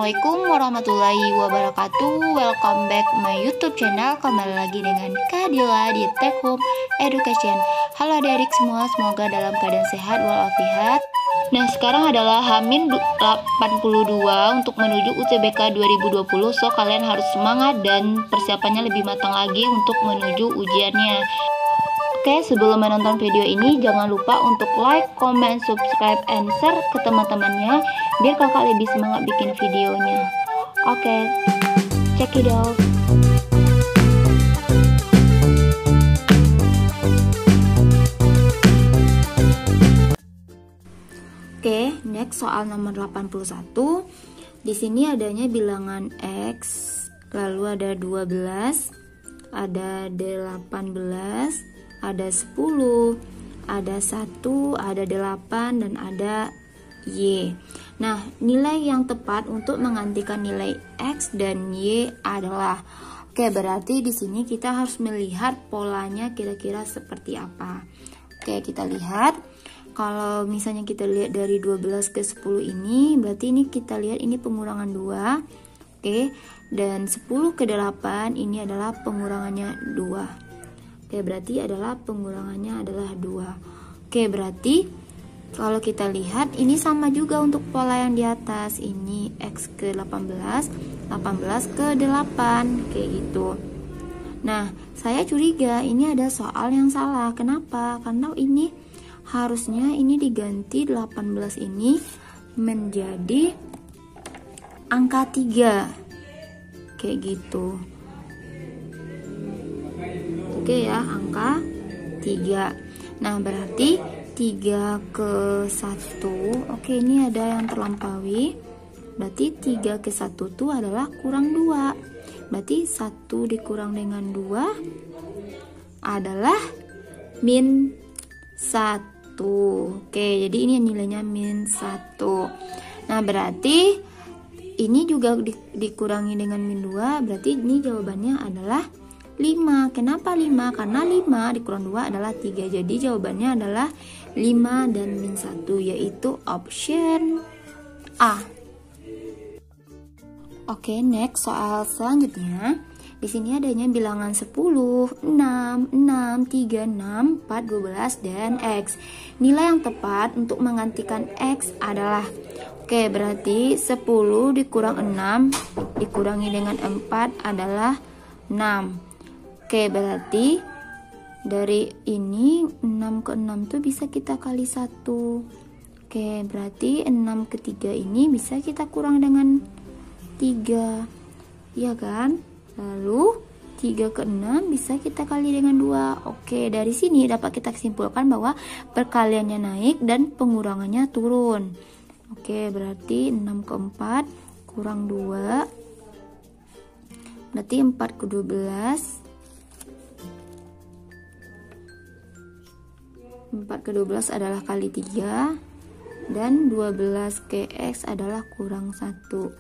Assalamualaikum warahmatullahi wabarakatuh. Welcome back my YouTube channel. Kembali lagi dengan Kak Dila di Take Home Education. Halo adik-adik semua, semoga dalam keadaan sehat walafiat. Nah, sekarang adalah H-82 untuk menuju UTBK 2020. So, kalian harus semangat dan persiapannya lebih matang lagi untuk menuju ujiannya. Oke, sebelum menonton video ini, jangan lupa untuk like, comment, subscribe, and share ke teman-temannya biar kakak lebih semangat bikin videonya. Oke, check it out. Oke, next soal nomor 81. Di sini adanya bilangan X, lalu ada 12, ada 18, ada 10, ada 1, ada 8, dan ada Y. Nah, nilai yang tepat untuk menggantikan nilai X dan Y adalah, oke, berarti di sini kita harus melihat polanya kira-kira seperti apa. Oke, kita lihat. Kalau misalnya kita lihat dari 12 ke 10 ini, berarti ini kita lihat ini pengurangan 2. Oke, dan 10 ke 8 ini adalah pengurangannya 2. Oke, berarti adalah pengurangannya adalah 2. Oke, berarti kalau kita lihat ini sama juga untuk pola yang di atas. Ini X ke 18, 18 ke 8, kayak gitu. Nah, saya curiga ini ada soal yang salah. Kenapa? Karena ini harusnya ini diganti 18 ini menjadi angka 3. Kayak gitu. Oke ya, angka 3. Nah, berarti 3 ke 1. Oke, ini ada yang terlampaui. Berarti 3 ke 1 itu adalah kurang 2. Berarti 1 dikurang dengan 2 adalah min 1. Oke, jadi ini nilainya min 1. Nah, berarti ini juga dikurangi dengan min 2. Berarti ini jawabannya adalah 5. Kenapa 5? Karena 5 dikurang 2 adalah 3. Jadi jawabannya adalah 5 dan min 1, yaitu option A. Oke, next soal selanjutnya. Di sini adanya bilangan 10, 6, 6, 3, 6, 4, 12, dan X. Nilai yang tepat untuk menggantikan X adalah, oke, berarti 10 dikurang 6 dikurangi dengan 4 adalah 6. Oke, berarti dari ini 6 ke 6 tuh bisa kita kali 1. Oke, berarti 6 ke 3 ini bisa kita kurang dengan 3. Iya kan? Lalu 3 ke 6 bisa kita kali dengan 2. Oke, dari sini dapat kita simpulkan bahwa perkaliannya naik dan pengurangannya turun. Oke, berarti 6 ke 4 kurang 2. Berarti 4 ke 12. 4 ke 12 adalah kali 3, dan 12 ke X adalah kurang 1.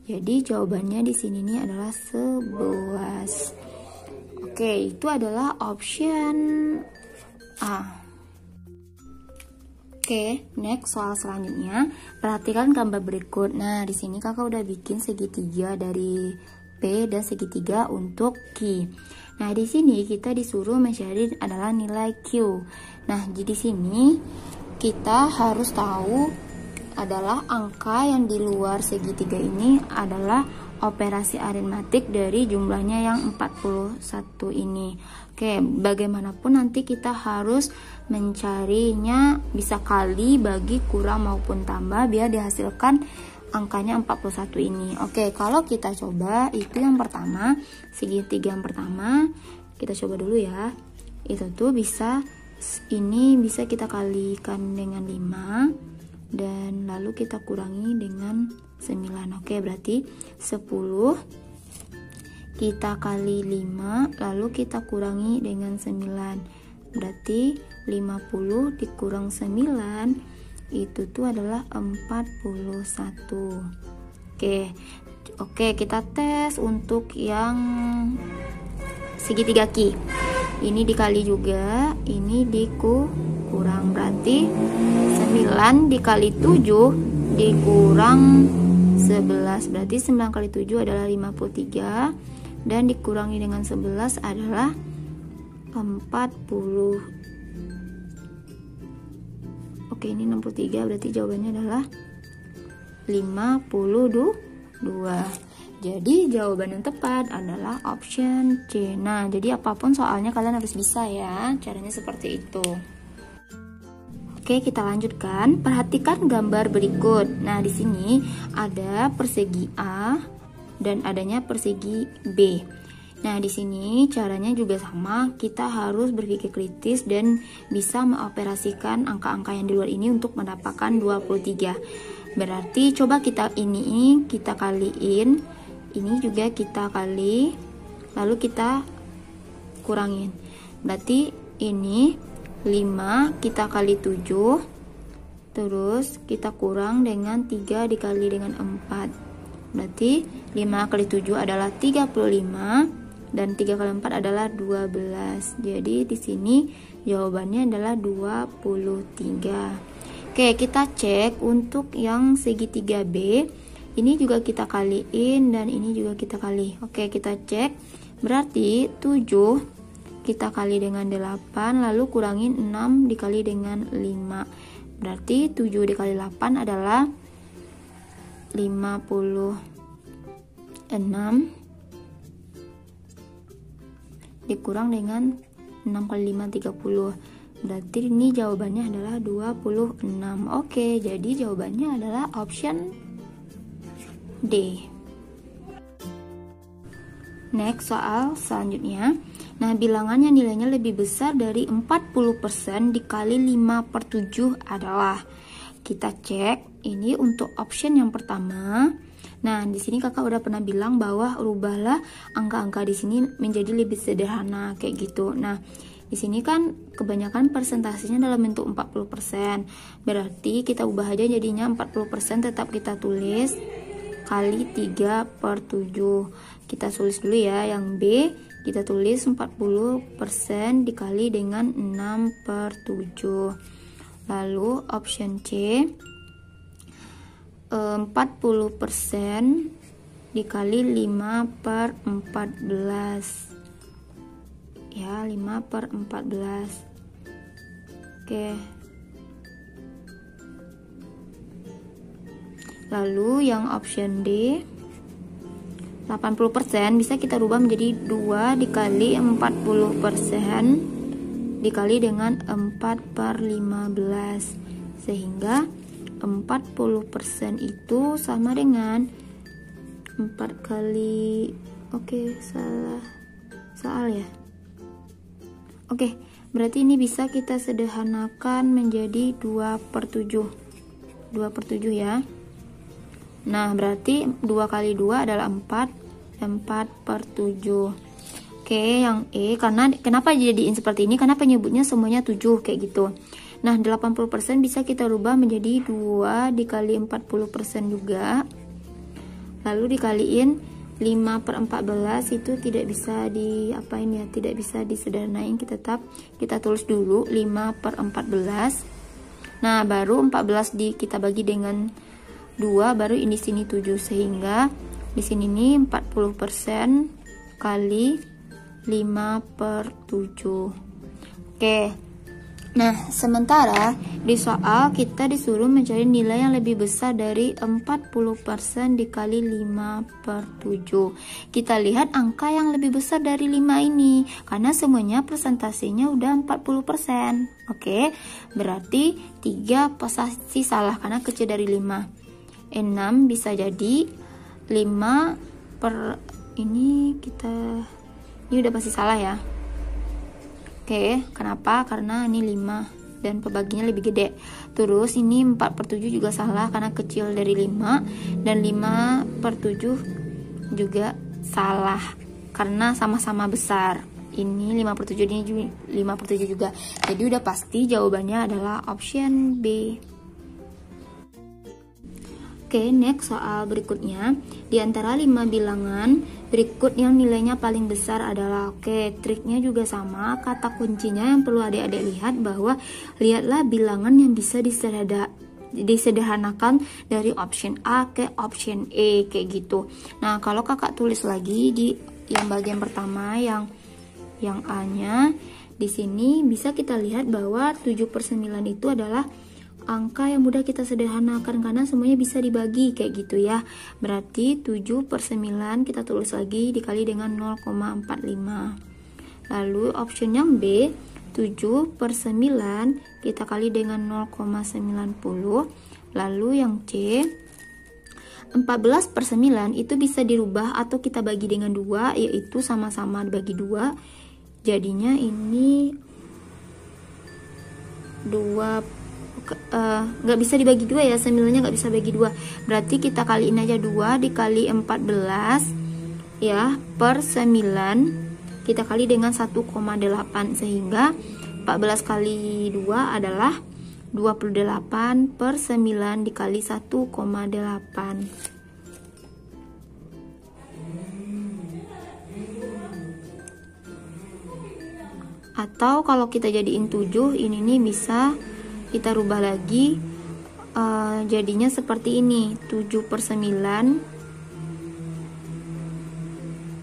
Jadi jawabannya di sini nih adalah 11. Oke, itu adalah option A. Oke, next soal selanjutnya. Perhatikan gambar berikut. Nah, di sini kakak udah bikin segitiga dari P dan segitiga untuk Q. Nah, di sini kita disuruh mencari adalah nilai Q. Nah, di sini kita harus tahu adalah angka yang di luar segitiga ini adalah operasi aritmatik dari jumlahnya yang 41 ini. Oke, bagaimanapun nanti kita harus mencarinya bisa kali, bagi, kurang maupun tambah biar dihasilkan angkanya 41 ini. Oke, kalau kita coba itu yang pertama, segitiga yang pertama kita coba dulu ya. Itu tuh bisa, ini bisa kita kalikan dengan 5 dan lalu kita kurangi dengan 9. Oke, berarti 10 kita kali 5 lalu kita kurangi dengan 9. Berarti 50 dikurang 9 itu tuh adalah 41. Oke, kita tes untuk yang segitiga Q. Ini dikali juga, ini dikurang, berarti 9 dikali 7 dikurang 11. Berarti 9 kali 7 adalah 53 dan dikurangi dengan 11 adalah 40. Oke, ini 63, berarti jawabannya adalah 52. Jadi jawaban yang tepat adalah option C. Nah, jadi apapun soalnya kalian harus bisa ya. Caranya seperti itu. Oke, kita lanjutkan. Perhatikan gambar berikut. Nah, di sini ada persegi A dan adanya persegi B. Nah, di sini caranya juga sama. Kita harus berpikir kritis dan bisa mengoperasikan angka-angka yang di luar ini untuk mendapatkan 23. Berarti coba kita kaliin. Ini juga kita kali, lalu kita kurangin. Berarti ini 5 kita kali 7, terus kita kurang dengan 3 dikali dengan 4. Berarti 5 kali 7 adalah 35 dan 3 kali 4 adalah 12. Jadi di sini jawabannya adalah 23. Oke, kita cek untuk yang segitiga B. Ini juga kita kaliin dan ini juga kita kali. Oke, kita cek. Berarti 7 kita kali dengan 8, lalu kurangin 6 dikali dengan 5. Berarti 7 dikali 8 adalah 56 dikurang dengan 6 kali 5 30. Berarti ini jawabannya adalah 26. Oke, jadi jawabannya adalah option D. Next, soal selanjutnya. Nah, bilangan yang nilainya lebih besar dari 40% dikali 5/7 adalah. Kita cek ini untuk option yang pertama. Nah, di sini kakak udah pernah bilang bahwa rubahlah angka-angka di sini menjadi lebih sederhana kayak gitu. Nah, di sini kan kebanyakan persentasenya dalam bentuk 40%. Berarti kita ubah aja jadinya 40% tetap kita tulis kali 3/7. Kita tulis dulu ya, yang B kita tulis 40% dikali dengan 6/7. Lalu option C 40% dikali 5/14. Ya, 5/14. Oke. Lalu yang option D 80% bisa kita rubah menjadi 2 dikali 40% dikali dengan 4/15, sehingga 40% itu sama dengan 4 kali, oke, salah ya. Oke, berarti ini bisa kita sederhanakan menjadi 2/7. 2/7 ya. Nah, berarti 2 kali 2 adalah 4, 4/7. Oke, yang E, karena kenapa jadiin seperti ini? Karena penyebutnya semuanya 7 kayak gitu. Nah, 80% bisa kita rubah menjadi 2 dikali 40% juga. Lalu dikaliin 5/14, itu tidak bisa diapain ya, tidak bisa disederhanain. Kita tulis dulu 5/14. Nah, baru 14 kita bagi dengan 2, baru ini sini 7, sehingga di sini nih 40% kali 5/7. Oke. Nah, sementara di soal kita disuruh mencari nilai yang lebih besar dari 40% dikali 5/7. Kita lihat angka yang lebih besar dari 5 ini, karena semuanya persentasenya udah 40%. Oke, berarti 3 pasti salah karena kecil dari 5. 6 bisa jadi 5 per ini udah pasti salah ya. Oke, kenapa? Karena ini 5 dan pembaginya lebih gede. Terus ini 4/7 juga salah karena kecil dari 5, dan 5/7 juga salah karena sama-sama besar. Ini 5/7, ini 5/7 juga. Jadi udah pasti jawabannya adalah option B. Oke, next soal berikutnya. Di antara 5 bilangan berikut yang nilainya paling besar adalah, oke, triknya juga sama. Kata kuncinya yang perlu adik-adik lihat bahwa lihatlah bilangan yang bisa disederhanakan dari option A ke option E kayak gitu. Nah, kalau kakak tulis lagi di yang bagian pertama yang A-nya, di sini bisa kita lihat bahwa 7/9 itu adalah angka yang mudah kita sederhanakan karena semuanya bisa dibagi kayak gitu ya. Berarti 7/9 kita tulis lagi dikali dengan 0,45. Lalu option yang B, 7/9 kita kali dengan 0,90. Lalu yang C, 14/9 itu bisa dirubah atau kita bagi dengan 2, yaitu sama-sama dibagi 2. Jadinya ini 2 nggak bisa dibagi 2 ya, 9-nya nggak bisa bagi 2. Berarti kita kaliin aja 2 dikali 14 ya per 9. Kita kali dengan 1,8 sehingga 14 kali 2 adalah 28 per 9 dikali 1,8. Atau kalau kita jadiin 7, ini nih bisa kita rubah lagi, jadinya seperti ini, 7/9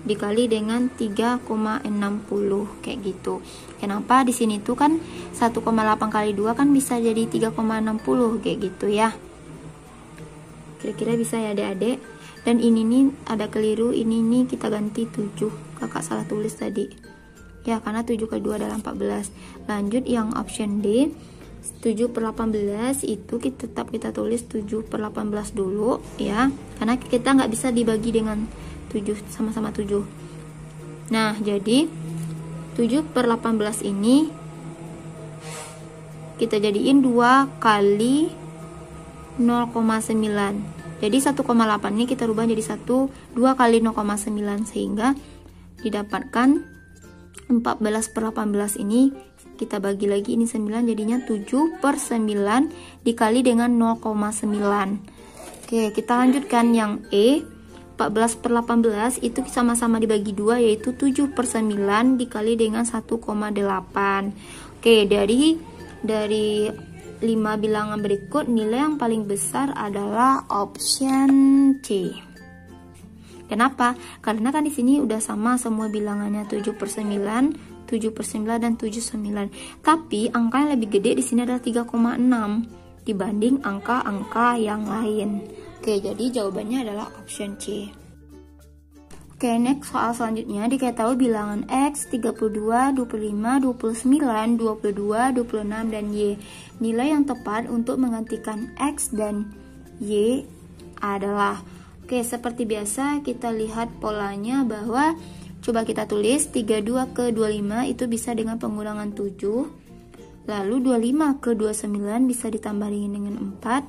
dikali dengan 3,60 kayak gitu. Kenapa di sini tuh kan 1,8 kali 2 kan bisa jadi 3,60 kayak gitu ya. Kira-kira bisa ya adik-adik. Dan ini nih ada keliru, ini nih kita ganti 7. Kakak salah tulis tadi. Ya, karena 7 kali 2 adalah 14. Lanjut yang option D, 7/18 itu tetap kita tulis 7/18 dulu ya. Karena kita nggak bisa dibagi dengan 7 sama-sama 7. Nah, jadi 7/18 ini kita jadiin 2 kali 0,9. Jadi 1,8 ini kita rubah jadi 2 kali 0,9 sehingga didapatkan 14/18 ini kita bagi lagi, ini 9 jadinya 7/9 dikali dengan 0,9. Oke, kita lanjutkan yang E. 14/18 itu sama-sama dibagi 2, yaitu 7/9 dikali dengan 1,8. Oke, dari 5 bilangan berikut nilai yang paling besar adalah option C. Kenapa? Karena kan di sini udah sama semua bilangannya, 7/9, 7/9 dan 7/9. Tapi angka yang lebih gede di sini adalah 3,6 dibanding angka-angka yang lain. Oke, jadi jawabannya adalah option C. Oke, next soal selanjutnya. Diketahui bilangan X 32, 25, 29, 22, 26, dan Y. Nilai yang tepat untuk menggantikan X dan Y adalah. Oke, seperti biasa kita lihat polanya bahwa coba kita tulis 32 ke 25 itu bisa dengan pengurangan 7. Lalu 25 ke 29 bisa ditambahin dengan 4.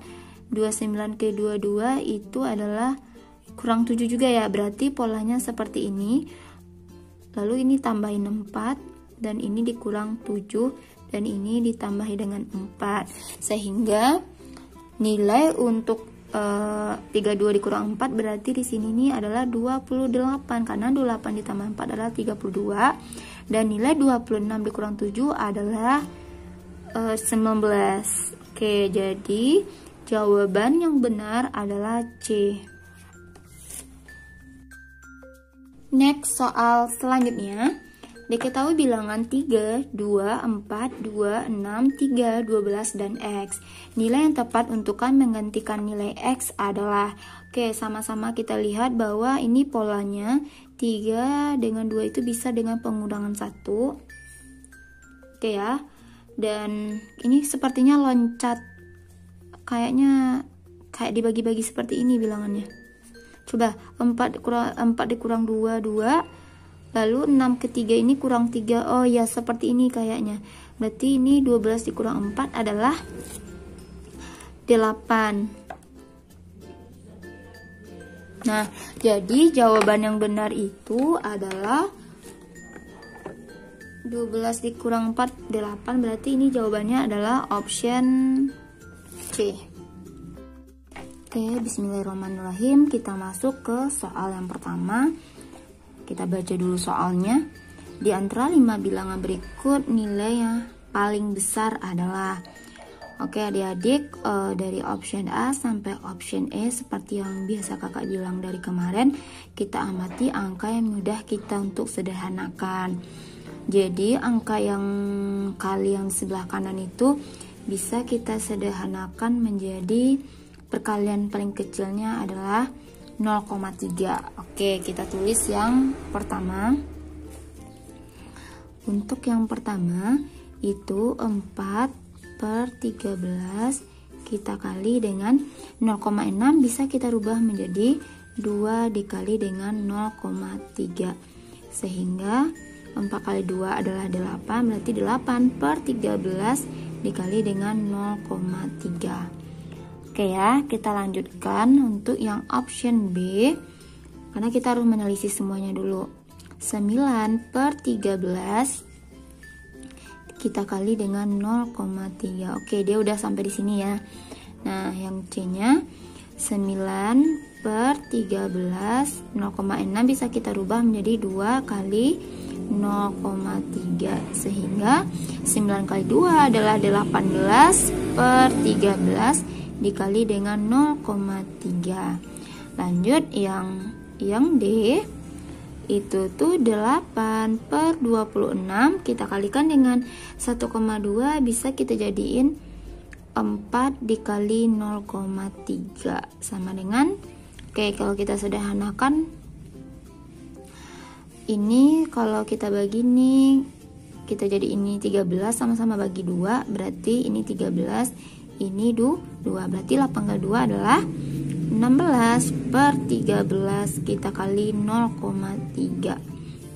29 ke 22 itu adalah kurang 7 juga ya, berarti polanya seperti ini. Lalu ini tambahin 4 dan ini dikurang 7 dan ini ditambahi dengan 4 sehingga nilai untuk 32 dikurang 4 berarti di sini nih adalah 28 karena 28 ditambah 4 adalah 32 dan nilai 26 dikurang 7 adalah 19. Oke, jadi jawaban yang benar adalah C. Next, soal selanjutnya. Diketahui bilangan 3, 2, 4, 2, 6, 3, 12, dan X. Nilai yang tepat untuk menggantikan nilai X adalah. Oke, sama-sama kita lihat bahwa ini polanya 3 dengan 2 itu bisa dengan pengurangan 1. Oke ya. Dan ini sepertinya loncat. Kayaknya kayak dibagi-bagi seperti ini bilangannya. Coba 4 dikurang 2, 2. Lalu 6 ke 3 ini kurang 3. Oh ya, seperti ini kayaknya. Berarti ini 12 dikurang 4 adalah 8. Nah, jadi jawaban yang benar itu adalah 12 dikurang 4, 8. Berarti ini jawabannya adalah option C. Oke, bismillahirrahmanirrahim. Kita masuk ke soal yang pertama. Kita baca dulu soalnya. Di antara 5 bilangan berikut, nilai yang paling besar adalah. Oke adik-adik, dari option A sampai option E seperti yang biasa kakak bilang dari kemarin, kita amati angka yang mudah kita untuk sederhanakan. Jadi angka yang kali yang sebelah kanan itu bisa kita sederhanakan menjadi perkalian paling kecilnya adalah 0,3. Oke, kita tulis yang pertama. Untuk yang pertama itu 4 per 13 kita kali dengan 0,6 bisa kita rubah menjadi 2 dikali dengan 0,3, sehingga 4 kali 2 adalah 8, berarti 8 per 13 dikali dengan 0,3. Oke ya, kita lanjutkan untuk yang option B, karena kita harus menelisih semuanya dulu. 9 per 13 kita kali dengan 0,3. Oke, dia udah sampai di sini ya. Nah, yang C-nya 9 per 13, 0,6 bisa kita rubah menjadi 2 kali 0,3, sehingga 9 kali 2 adalah 18 per 13 dikali dengan 0,3. Lanjut yang D, itu tuh 8 per 26 kita kalikan dengan 1,2 bisa kita jadiin 4 dikali 0,3 sama dengan, oke, kalau kita sederhanakan ini, kalau kita bagi nih, kita jadi ini 13 sama-sama bagi 2, berarti ini 13, ini 2, berarti 8 kali 2 adalah 16 per 13 kita kali 0,3.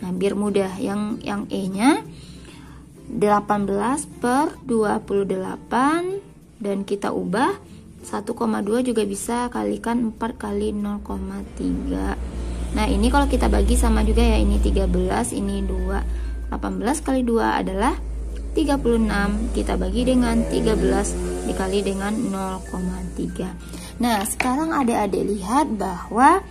Nah, biar mudah, yang E nya 18 per 28 dan kita ubah 1,2 juga bisa kalikan 4 kali 0,3. Nah, ini kalau kita bagi sama juga ya, ini 13, ini 2. 18 kali 2 adalah 36, kita bagi dengan 13 dikali dengan 0,3. Nah, sekarang adik-adik lihat bahwa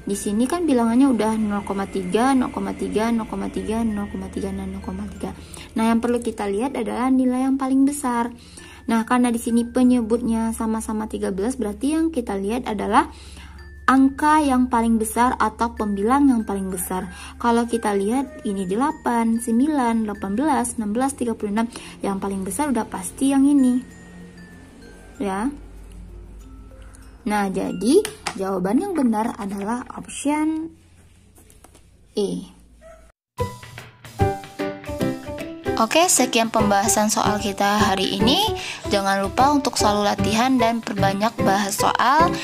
di sini kan bilangannya udah 0,3, 0,3, 0,3, 0,3, dan 0,3. Nah, yang perlu kita lihat adalah nilai yang paling besar. Nah, karena di sini penyebutnya sama-sama 13, berarti yang kita lihat adalah angka yang paling besar atau pembilang yang paling besar. Kalau kita lihat ini 8, 9, 18, 16, 36, yang paling besar udah pasti yang ini. Ya. Nah, jadi jawaban yang benar adalah option E. Oke, sekian pembahasan soal kita hari ini. Jangan lupa untuk selalu latihan dan perbanyak bahas soal.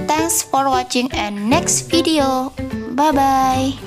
Thanks for watching and next video. Bye-bye.